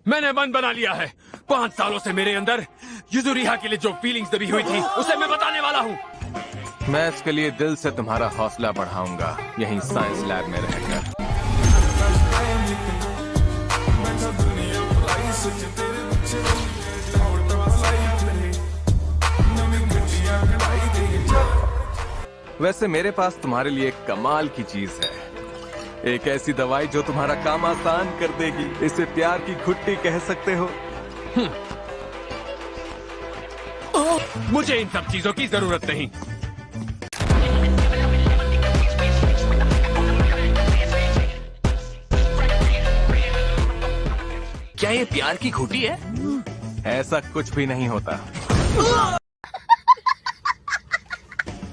मैंने मन बना लिया है। 5 सालों से मेरे अंदर युजुरिहा के लिए जो फीलिंग्स दबी हुई थी उसे मैं बताने वाला हूँ। मैं इसके लिए दिल से तुम्हारा हौसला बढ़ाऊंगा, यहीं साइंस लैब में रहकर। वैसे मेरे पास तुम्हारे लिए एक कमाल की चीज है, एक ऐसी दवाई जो तुम्हारा काम आसान कर देगी। इसे प्यार की घुट्टी कह सकते हो। मुझे इन सब चीजों की जरूरत नहीं। क्या ये प्यार की घुट्टी है? ऐसा कुछ भी नहीं होता।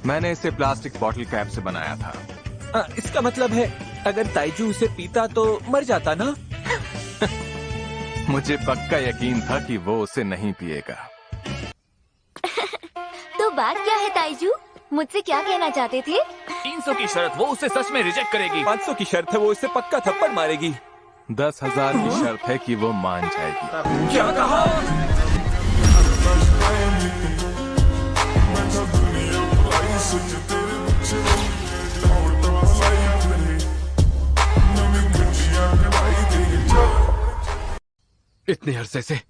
मैंने इसे प्लास्टिक बॉटल कैप से बनाया था। इसका मतलब है अगर ताइजू उसे पीता तो मर जाता ना? मुझे पक्का यकीन था कि वो उसे नहीं पिएगा। तो बात क्या है ताइजू? मुझसे क्या कहना चाहते थे? 300 की शर्त, वो उसे सच में रिजेक्ट करेगी। 500 की शर्त है, वो इसे पक्का थप्पड़ मारेगी। 10,000 की शर्त है कि वो मान जाएगी। क्या कहा? इतने अरसे से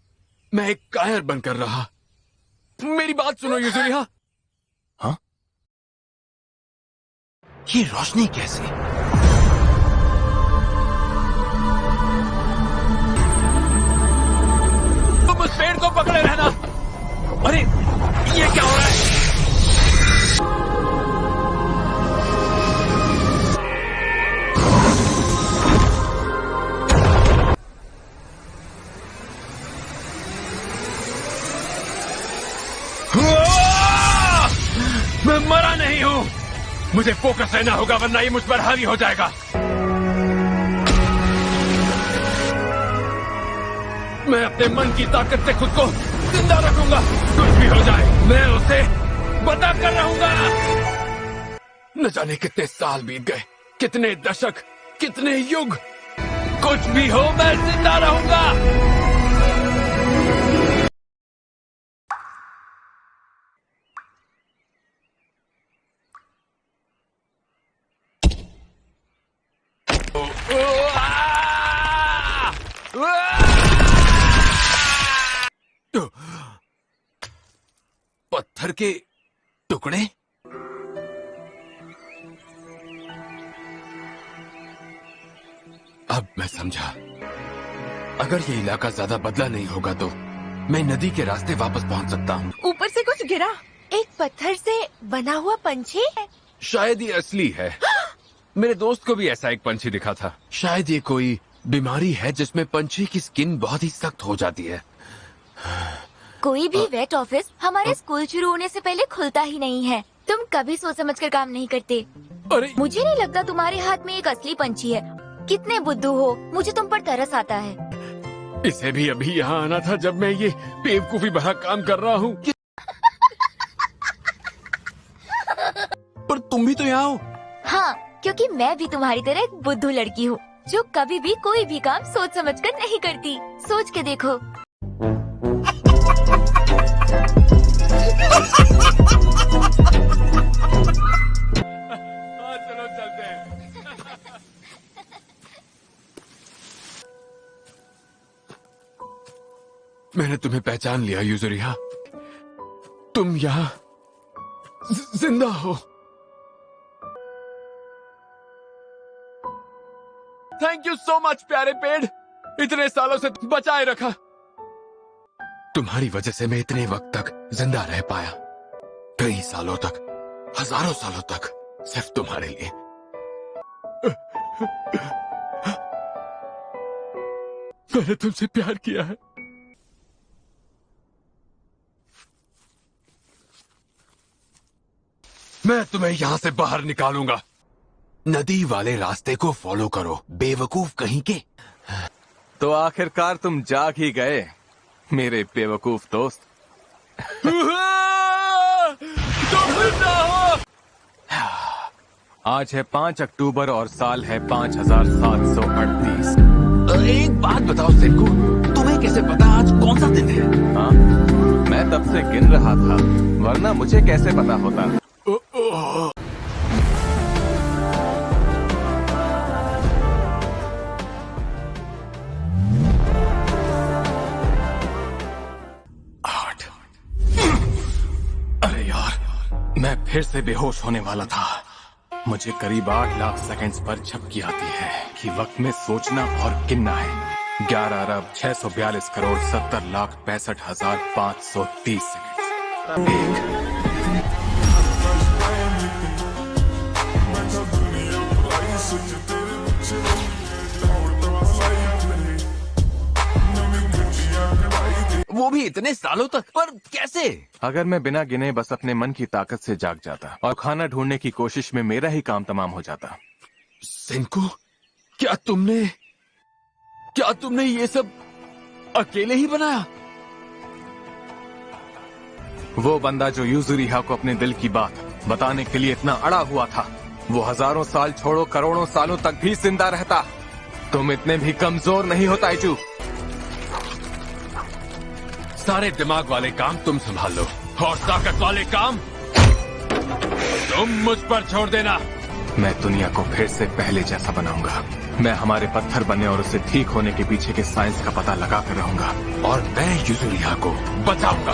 मैं एक कायर बनकर रहा। मेरी बात सुनो युजुरिहा। हाँ? ये रोशनी कैसे? तुम उस पेड़ को पकड़े रहना। अरे ये क्या हो रहा है? मैं मरा नहीं हूं। मुझे फोकस रहना होगा वरना ये मुझ पर हावी हो जाएगा। मैं अपने मन की ताकत से खुद को जिंदा रखूंगा। कुछ भी हो जाए मैं उसे बता कर रहूंगा। न जाने कितने साल बीत गए, कितने दशक, कितने युग। कुछ भी हो मैं जिंदा रहूंगा। पत्थर के टुकड़े? अब मैं समझा। अगर ये इलाका ज्यादा बदला नहीं होगा तो मैं नदी के रास्ते वापस पहुंच सकता हूँ। ऊपर से कुछ गिरा। एक पत्थर से बना हुआ पंछी? शायद ये असली है। मेरे दोस्त को भी ऐसा एक पंछी दिखा था। शायद ये कोई बीमारी है जिसमें पंछी की स्किन बहुत ही सख्त हो जाती है। कोई भी वेट ऑफिस हमारे स्कूल शुरू होने से पहले खुलता ही नहीं है। तुम कभी सोच समझ कर काम नहीं करते। अरे मुझे नहीं लगता तुम्हारे हाथ में एक असली पंछी है। कितने बुद्धू हो, मुझे तुम पर तरस आता है। इसे भी अभी यहाँ आना था जब मैं ये बेवकूफी भरा काम कर रहा हूँ। पर तुम भी तो यहाँ हो। हाँ, क्योंकि मैं भी तुम्हारी तरह एक बुद्धू लड़की हूँ जो कभी भी कोई भी काम सोच समझ कर नहीं करती। सोच के देखो। चलो चलते हैं। मैंने तुम्हें पहचान लिया युजुरिहा। तुम यहाँ जिंदा हो। थैंक यू सो मच प्यारे पेड़, इतने सालों से बचाए रखा। तुम्हारी वजह से मैं इतने वक्त तक जिंदा रह पाया। कई सालों तक, हजारों सालों तक, सिर्फ तुम्हारे लिए। मैंने तुमसे प्यार किया है। मैं तुम्हें यहाँ से बाहर निकालूंगा। नदी वाले रास्ते को फॉलो करो, बेवकूफ कहीं के। तो आखिरकार तुम जाग ही गए मेरे बेवकूफ दोस्त। आज है 5 अक्टूबर और साल है 5738। एक बात बताओ सेंकू, तुम्हें उसे पता आज कौन सा दिन है? हाँ, मैं तब से गिन रहा था, वरना मुझे कैसे पता होता। अरे यार, मैं फिर से बेहोश होने वाला था। मुझे करीब 8 लाख सेकंड्स पर झपकी आती है कि वक्त में सोचना और गिनना है। 11 अरब 642 करोड़ 70 लाख 65,530 सेकंड। वो भी इतने सालों तक, पर कैसे? अगर मैं बिना गिने बस अपने मन की ताकत से जाग जाता और खाना ढूंढने की कोशिश में मेरा ही काम तमाम हो जाता। सेंको, क्या तुमने ये सब अकेले ही बनाया? वो बंदा जो यूजुरिहा को अपने दिल की बात बताने के लिए इतना अड़ा हुआ था, वो हजारों साल छोड़ो करोड़ों सालों तक भी जिंदा रहता। तुम इतने भी कमजोर नहीं हो ताइजू। सारे दिमाग वाले काम तुम संभाल लो और ताकत वाले काम तुम मुझ पर छोड़ देना। मैं दुनिया को फिर से पहले जैसा बनाऊंगा। मैं हमारे पत्थर बनने और उसे ठीक होने के पीछे के साइंस का पता लगा कर रहूंगा और मैं यूजुरिहा को बचाऊंगा।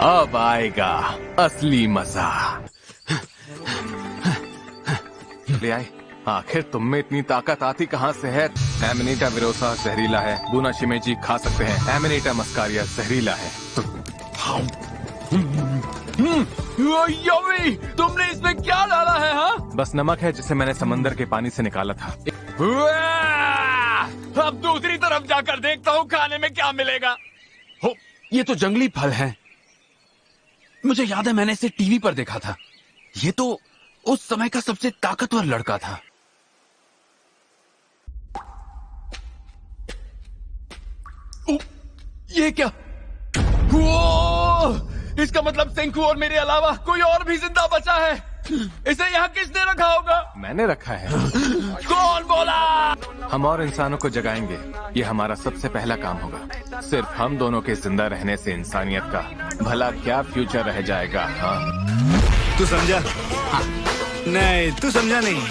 अब आएगा असली मजा। ले आए। आखिर तुम में इतनी ताकत आती कहाँ से है? एमिनेटा विरोसा जहरीला है, बुना शिमेजी खा सकते हैं, एमिनेटा मस्कारिया जहरीला है। यम्मी, तुमने इसमें क्या डाला है? हाँ, बस नमक है जिसे मैंने समंदर के पानी से निकाला था। अब दूसरी तरफ जाकर देखता हूँ खाने में क्या मिलेगा। हो, ये तो जंगली फल है। मुझे याद है मैंने इसे टीवी पर देखा था। ये तो उस समय का सबसे ताकतवर लड़का था। ये क्या? वो, इसका मतलब सेंकू और मेरे अलावा कोई और भी जिंदा बचा है। इसे यहाँ किसने रखा होगा? मैंने रखा है। कौन बोला? हम और इंसानों को जगाएंगे। ये हमारा सबसे पहला काम होगा। सिर्फ हम दोनों के जिंदा रहने से इंसानियत का भला क्या फ्यूचर रह जाएगा? हाँ, तू समझा? नहीं, तू समझा नहीं।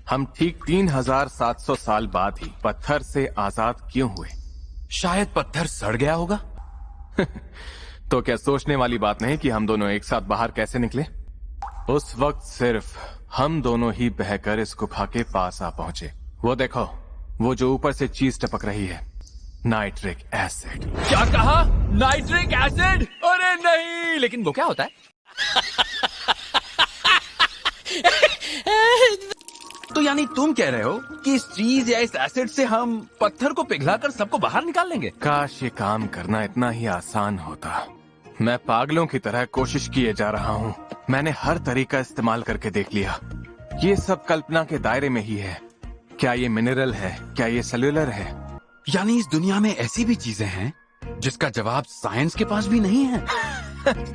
हम ठीक 3700 साल बाद ही पत्थर से आजाद क्यों हुए? शायद पत्थर सड़ गया होगा। तो क्या सोचने वाली बात नहीं कि हम दोनों एक साथ बाहर कैसे निकले? उस वक्त सिर्फ हम दोनों ही बहकर इस गुफा के पास आ पहुंचे। वो देखो, वो जो ऊपर से चीज टपक रही है, नाइट्रिक एसिड। क्या कहा? Nitric acid? अरे नहीं। लेकिन वो क्या होता है? तो यानी तुम कह रहे हो कि इस चीज या इस एसिड से हम पत्थर को पिघलाकर सबको बाहर निकाल लेंगे? काश ये काम करना इतना ही आसान होता। मैं पागलों की तरह कोशिश किए जा रहा हूँ। मैंने हर तरीका इस्तेमाल करके देख लिया। ये सब कल्पना के दायरे में ही है। क्या ये मिनरल है? क्या ये सेल्यूलर है? यानी इस दुनिया में ऐसी भी चीजें हैं जिसका जवाब साइंस के पास भी नहीं है।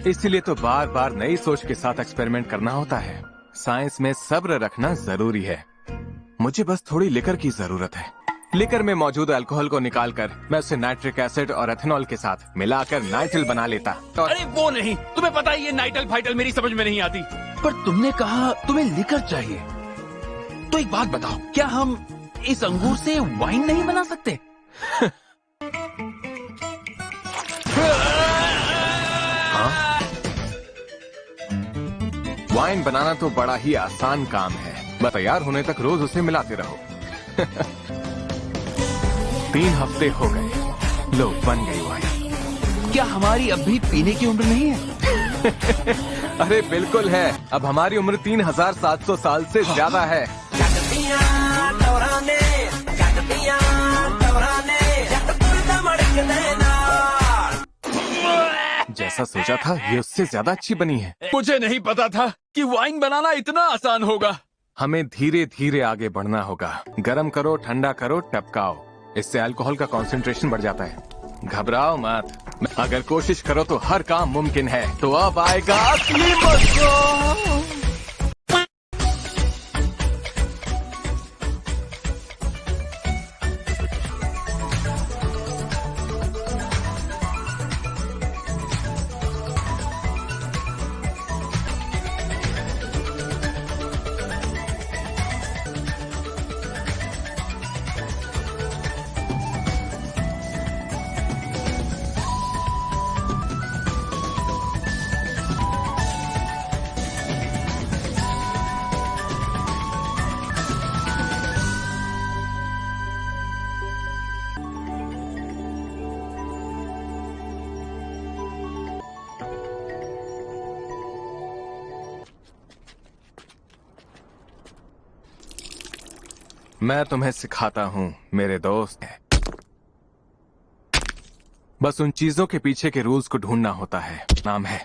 इसलिए तो बार बार नई सोच के साथ एक्सपेरिमेंट करना होता है। साइंस में सब्र रखना जरूरी है। मुझे बस थोड़ी लिकर की जरूरत है। लिकर में मौजूद अल्कोहल को निकालकर मैं उसे नाइट्रिक एसिड और एथेनॉल के साथ मिलाकर नाइट्रिल बना लेता। अरे वो नहीं, तुम्हें पता है ये नाइटल फाइटल मेरी समझ में नहीं आती। पर तुमने कहा तुम्हें लिकर चाहिए, तो एक बात बताओ, क्या हम इस अंगूर से वाइन नहीं बना सकते? हाँ? वाइन बनाना तो बड़ा ही आसान काम है। बस तैयार होने तक रोज उसे मिलाते रहो। 3 हफ्ते हो गए, लो बन गई वाइन। क्या हमारी अब भी पीने की उम्र नहीं है? अरे बिल्कुल है। अब हमारी उम्र 3700 साल से ज्यादा है। जैसा सोचा था ये उससे ज्यादा अच्छी बनी है। मुझे नहीं पता था कि वाइन बनाना इतना आसान होगा। हमें धीरे धीरे आगे बढ़ना होगा। गरम करो, ठंडा करो, टपकाओ। इससे अल्कोहल का कंसंट्रेशन बढ़ जाता है। घबराओ मत, अगर कोशिश करो तो हर काम मुमकिन है। तो अब आएगा असली मजा। मैं तुम्हें सिखाता हूँ मेरे दोस्त। बस उन चीजों के पीछे के रूल्स को ढूंढना होता है। नाम है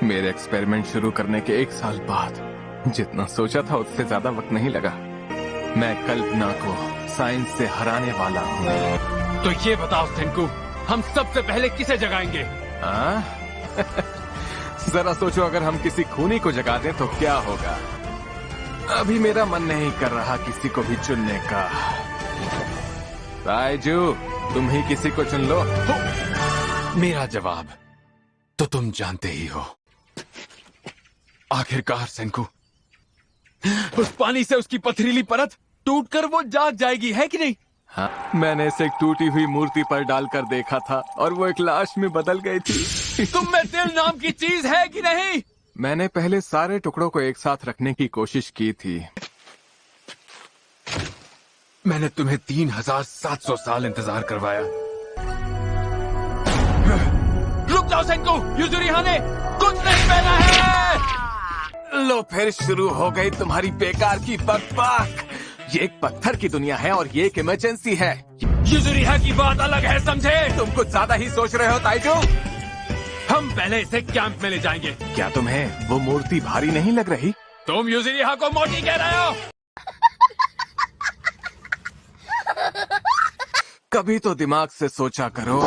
मेरे एक्सपेरिमेंट शुरू करने के 1 साल बाद जितना सोचा था उससे ज्यादा वक्त नहीं लगा। मैं कल्पना को साइंस से हराने वाला हूँ। तो ये बताओ सेंकू, हम सबसे पहले किसे जगाएंगे? हाँ? जरा सोचो, अगर हम किसी खूनी को जगा दें तो क्या होगा? अभी मेरा मन नहीं कर रहा किसी को भी चुनने का। ताइजू, तुम ही किसी को चुन लो। मेरा जवाब तो तुम जानते ही हो। आखिरकार सेंकू, उस पानी से उसकी पथरीली परत टूटकर वो जाग जाएगी, है कि नहीं? हाँ, मैंने इसे एक टूटी हुई मूर्ति पर डालकर देखा था और वो एक लाश में बदल गई थी। तुम में दिल नाम की चीज है कि नहीं? मैंने पहले सारे टुकड़ों को एक साथ रखने की कोशिश की थी। मैंने तुम्हें 3700 साल इंतजार करवाया। रुक जाओ सेंकू, युजुरिहा ने कुछ नहीं पहना है। लो, फिर शुरू हो गई तुम्हारी बेकार की बकवास। ये एक पत्थर की दुनिया है और ये एक इमरजेंसी है। युजुरिहा की बात अलग है, समझे? तुम कुछ ज्यादा ही सोच रहे हो ताइजू। हम पहले इसे कैंप में ले जाएंगे। क्या तुम्हें वो मूर्ति भारी नहीं लग रही? तुम युजुरिहा को मोटी कह रहे हो? कभी तो दिमाग से सोचा करो।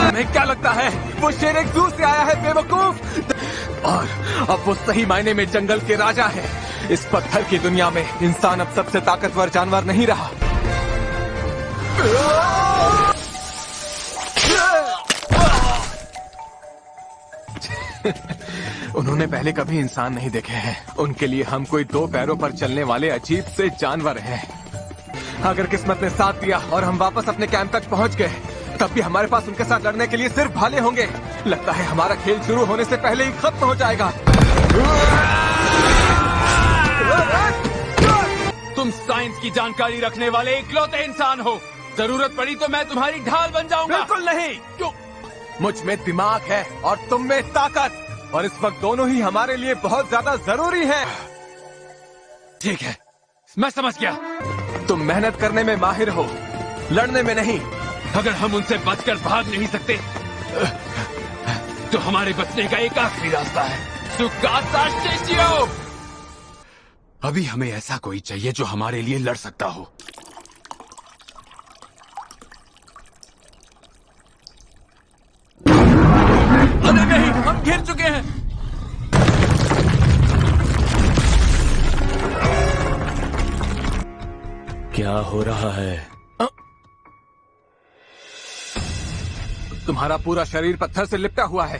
तुम्हें क्या लगता है वो शेर एक जू से आया है, बेवकूफ? और अब वो सही मायने में जंगल के राजा है। इस पत्थर की दुनिया में इंसान अब सबसे ताकतवर जानवर नहीं रहा। उन्होंने पहले कभी इंसान नहीं देखे हैं। उनके लिए हम कोई 2 पैरों पर चलने वाले अजीब से जानवर हैं। अगर किस्मत ने साथ दिया और हम वापस अपने कैंप तक पहुंच गए, तब भी हमारे पास उनके साथ लड़ने के लिए सिर्फ भाले होंगे। लगता है हमारा खेल शुरू होने से पहले ही खत्म हो जाएगा। तुम साइंस की जानकारी रखने वाले इकलौते इंसान हो। जरूरत पड़ी तो मैं तुम्हारी ढाल बन जाऊंगा। बिल्कुल नहीं। क्यों? मुझ में दिमाग है और तुम में ताकत, और इस वक्त दोनों ही हमारे लिए बहुत ज्यादा जरूरी है। ठीक है, मैं समझ गया। तुम मेहनत करने में माहिर हो, लड़ने में नहीं। अगर हम उनसे बचकर भाग नहीं सकते तो हमारे बचने का एक आखिरी रास्ता है। सुकाता शिशियो। अभी हमें ऐसा कोई चाहिए जो हमारे लिए लड़ सकता हो। अरे नहीं, हम घिर चुके हैं। क्या हो रहा है? तुम्हारा पूरा शरीर पत्थर से लिपटा हुआ है।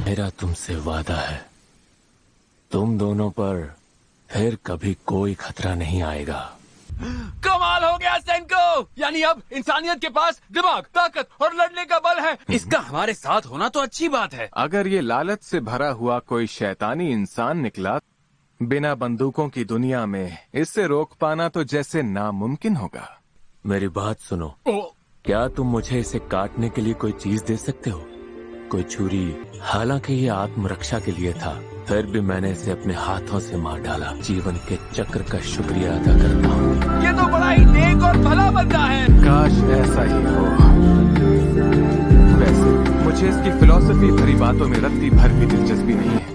मेरा तुमसे वादा है, तुम दोनों पर फिर कभी कोई खतरा नहीं आएगा। कमाल हो गया सेंको। यानी अब इंसानियत के पास दिमाग, ताकत और लड़ने का बल है। इसका हमारे साथ होना तो अच्छी बात है। अगर ये लालच से भरा हुआ कोई शैतानी इंसान निकला, बिना बंदूकों की दुनिया में इससे रोक पाना तो जैसे नामुमकिन होगा। मेरी बात सुनो। क्या तुम मुझे इसे काटने के लिए कोई चीज दे सकते हो? कोई छुरी? हालांकि ये आत्मरक्षा के लिए था, फिर भी मैंने इसे अपने हाथों से मार डाला। जीवन के चक्र का शुक्रिया अदा करता हूँ। ये तो बड़ा ही नेक और भला बंदा है। काश ऐसा ही हो। वैसे मुझे इसकी फिलॉसफी भरी बातों में रत्ती भर भी दिलचस्पी नहीं है।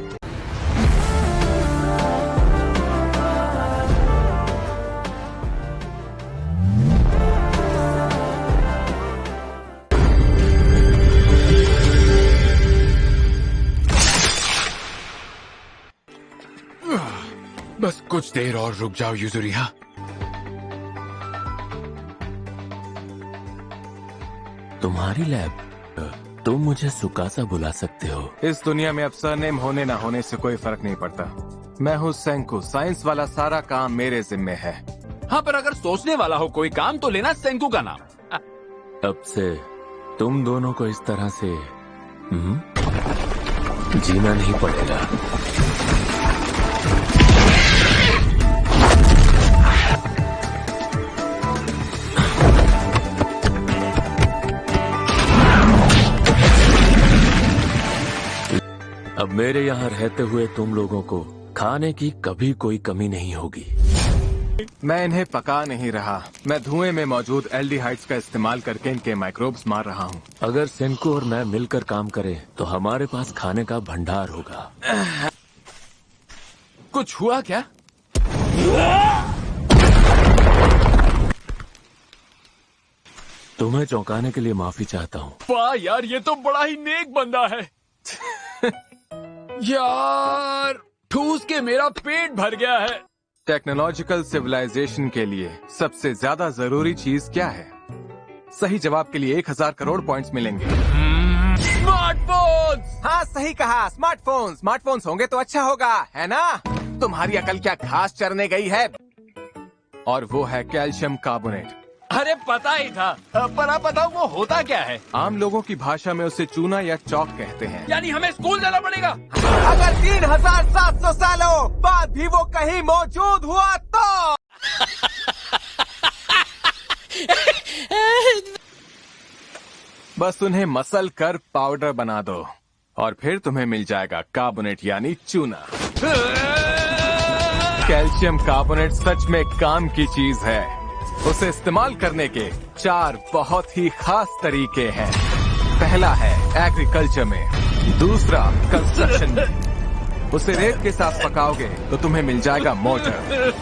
बस कुछ देर और रुक जाओ युजुरिहा। तुम्हारी लैब? तुम मुझे सुकासा बुला सकते हो। इस दुनिया में अब सरनेम होने ना होने से कोई फर्क नहीं पड़ता। मैं हूँ सेंकू, साइंस वाला सारा काम मेरे जिम्मे है। हाँ, पर अगर सोचने वाला हो कोई काम तो लेना सेंकू का नाम। अब से तुम दोनों को इस तरह से जीना नहीं पड़ेगा। अब मेरे यहाँ रहते हुए तुम लोगों को खाने की कभी कोई कमी नहीं होगी। मैं इन्हें पका नहीं रहा, मैं धुएं में मौजूद एल्डिहाइड्स का इस्तेमाल करके इनके माइक्रोब्स मार रहा हूँ। अगर सेंको और मैं मिलकर काम करें तो हमारे पास खाने का भंडार होगा। कुछ हुआ क्या? तुम्हें चौंकाने के लिए माफी चाहता हूँ। वाह यार, ये तो बड़ा ही नेक बंदा है। यार, ठूस के मेरा पेट भर गया है। टेक्नोलॉजिकल सिविलाइजेशन के लिए सबसे ज्यादा जरूरी चीज क्या है? सही जवाब के लिए 1000 करोड़ पॉइंट्स मिलेंगे। स्मार्टफोन्स। हाँ, सही कहा, स्मार्टफोन्स। स्मार्टफोन्स होंगे तो अच्छा होगा, है ना? तुम्हारी अकल क्या घास चरने गई है? और वो है कैल्शियम कार्बोनेट। अरे पता ही था, पर आप बताओ वो होता क्या है? आम लोगों की भाषा में उसे चूना या चौक कहते हैं। यानी हमें स्कूल जाना पड़ेगा? अगर 3700 सालों बाद भी वो कहीं मौजूद हुआ तो बस उन्हें मसल कर पाउडर बना दो और फिर तुम्हें मिल जाएगा कार्बोनेट यानी चूना। कैल्शियम कार्बोनेट सच में काम की चीज है। उसे इस्तेमाल करने के 4 बहुत ही खास तरीके हैं। पहला है एग्रीकल्चर में, दूसरा कंस्ट्रक्शन में। उसे रेत के साथ पकाओगे तो तुम्हें मिल जाएगा मोटर।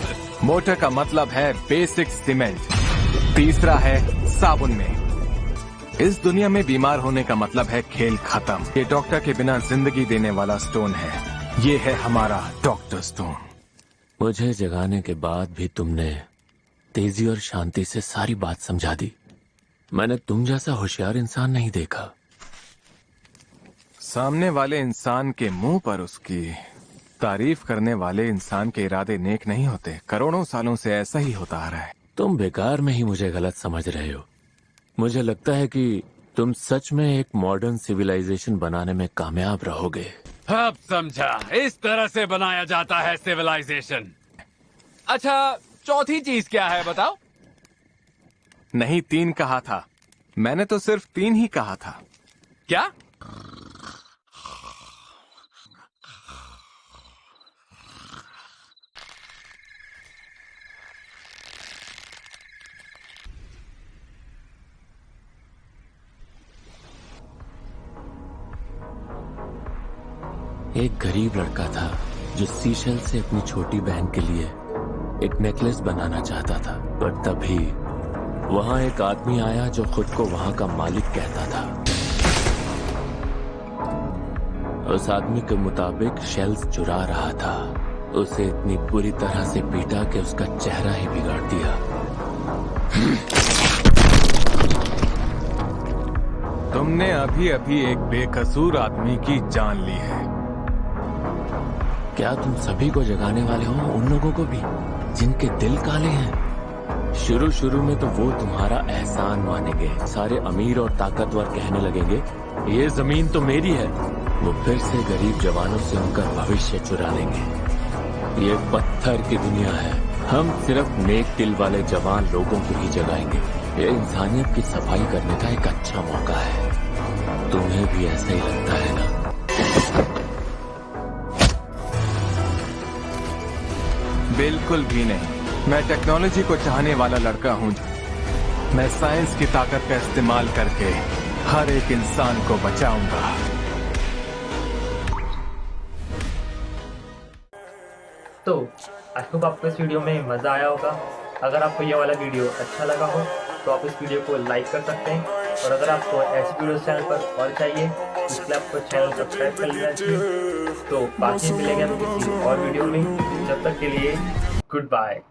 मोटर का मतलब है बेसिक सीमेंट। तीसरा है साबुन में। इस दुनिया में बीमार होने का मतलब है खेल खत्म। ये डॉक्टर के बिना जिंदगी देने वाला स्टोन है। ये है हमारा डॉक्टर स्टोन। मुझे जगाने के बाद भी तुमने तेजी और शांति से सारी बात समझा दी। मैंने तुम जैसा होशियार इंसान नहीं देखा। सामने वाले इंसान के मुंह पर उसकी तारीफ करने वाले इंसान के इरादे नेक नहीं होते। करोड़ों सालों से ऐसा ही होता आ रहा है। तुम बेकार में ही मुझे गलत समझ रहे हो। मुझे लगता है कि तुम सच में एक मॉडर्न सिविलाइजेशन बनाने में कामयाब रहोगे। अब समझा, इस तरह से बनाया जाता है सिविलाइजेशन। अच्छा, चौथी चीज क्या है बताओ? नहीं, 3 कहा था। मैंने तो सिर्फ 3 ही कहा था। क्या? एक गरीब लड़का था जो सीशेल से अपनी छोटी बहन के लिए एक नेकलेस बनाना चाहता था, पर तभी वहां एक आदमी आया जो खुद को वहां का मालिक कहता था। उस आदमी के मुताबिक शेल्स चुरा रहा था। उसे इतनी बुरी तरह से पीटा कि उसका चेहरा ही बिगाड़ दिया। तुमने अभी अभी एक बेकसूर आदमी की जान ली है। क्या तुम सभी को जगाने वाले हो, उन लोगों को भी जिनके दिल काले हैं? शुरू में तो वो तुम्हारा एहसान मानेंगे। सारे अमीर और ताकतवर कहने लगेंगे ये जमीन तो मेरी है। वो फिर से गरीब जवानों से उनका भविष्य चुरा लेंगे। ये पत्थर की दुनिया है। हम सिर्फ नेक दिल वाले जवान लोगों को ही जगाएंगे। ये इंसानियत की सफाई करने का एक अच्छा मौका है। तुम्हें भी ऐसा ही लगता है ना? बिल्कुल भी नहीं। मैं टेक्नोलॉजी को चाहने वाला लड़का हूँ। मैं साइंस की ताकत का इस्तेमाल करके हर एक इंसान को बचाऊंगा। तो आई होप आपको इस वीडियो में मज़ा आया होगा। अगर आपको ये वाला वीडियो अच्छा लगा हो तो आप इस वीडियो को लाइक कर सकते हैं, और अगर आपको ऐसी वीडियो चैनल पर और चाहिए तो इसलिए आपको चैनल सब्सक्राइब कर लेना चाहिए। तो बाकी मिलेंगे हम किसी और वीडियो में। जब तक के लिए गुड बाय।